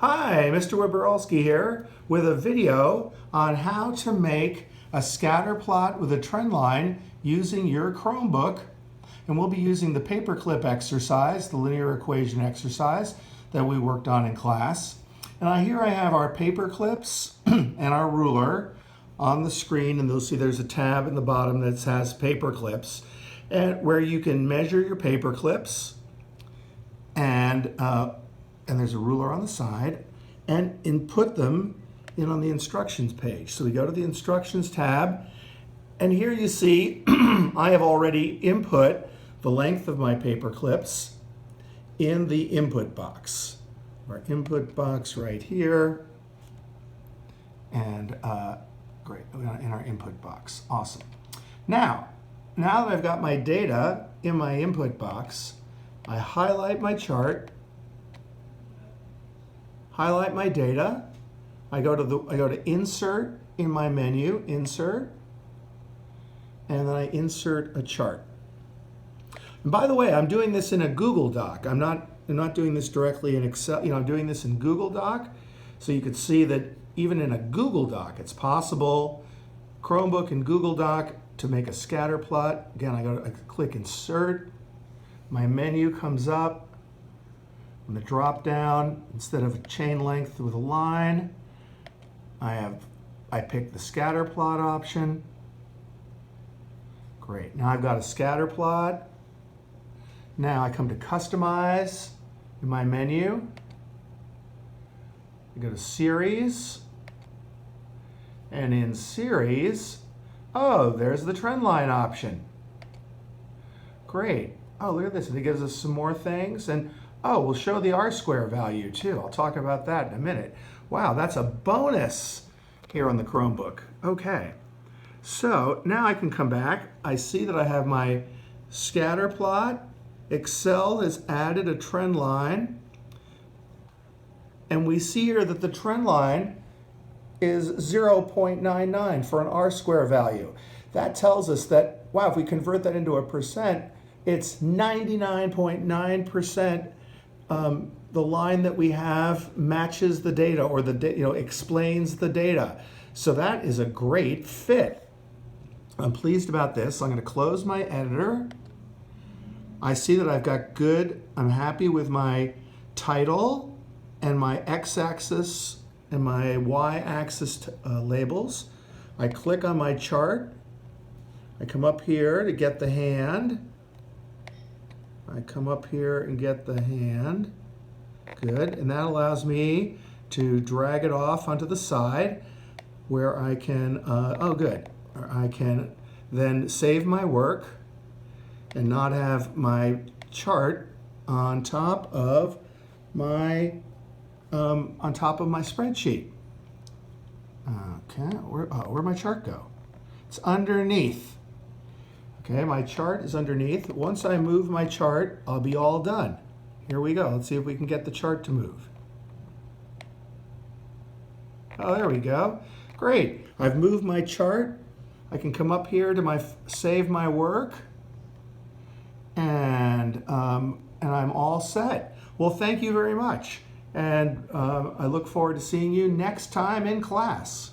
Hi, Mr. Wyborowski here with a video on how to make a scatter plot with a trend line using your Chromebook. And we'll be using the paperclip exercise, the linear equation exercise that we worked on in class. And here I have our paper clips and our ruler on the screen, and you'll see there's a tab in the bottom that says paper clips, and where you can measure your paper clips, and there's a ruler on the side, and input them in on the instructions page. So we go to the instructions tab, and here you see I have already input the length of my paper clips in the input box. Our input box right here, and great, in our input box. Awesome. Now that I've got my data in my input box, I highlight my chart, highlight my data. I go to Insert in my menu, Insert, and then I insert a chart. And by the way, I'm doing this in a Google Doc. I'm not doing this directly in Excel. I'm doing this in Google Doc, so you could see that even in a Google Doc, it's possible. Chromebook and Google Doc to make a scatter plot. Again, I click Insert. My menu comes up. On the drop down, instead of a chain length with a line, I pick the scatter plot option. Great. Now I've got a scatter plot. Now I come to Customize in my menu. I go to Series. And in Series, oh, there's the trend line option. Great. Oh, look at this. It gives us some more things. And oh, we'll show the R-square value too. I'll talk about that in a minute. Wow, that's a bonus here on the Chromebook. Okay. So now I can come back. I see that I have my scatter plot. Excel has added a trend line. And we see here that the trend line is 0.99 for an R-square value. That tells us that, wow, if we convert that into a percent, it's 99.9%. The line that we have matches the data, or explains the data. So that is a great fit. I'm pleased about this. I'm going to close my editor. I see that I've got I'm happy with my title and my x-axis and my y-axis labels. I click on my chart. I come up here to get the hand. I come up here and get the hand. Good, and that allows me to drag it off onto the side where I can, I can then save my work and not have my chart on top of my spreadsheet. Okay, where'd my chart go? It's underneath. Okay, my chart is underneath. Once I move my chart, I'll be all done. Here we go. Let's see if we can get the chart to move. Oh, there we go. Great. I've moved my chart. I can come up here to save my work, and I'm all set. Well, thank you very much. And I look forward to seeing you next time in class.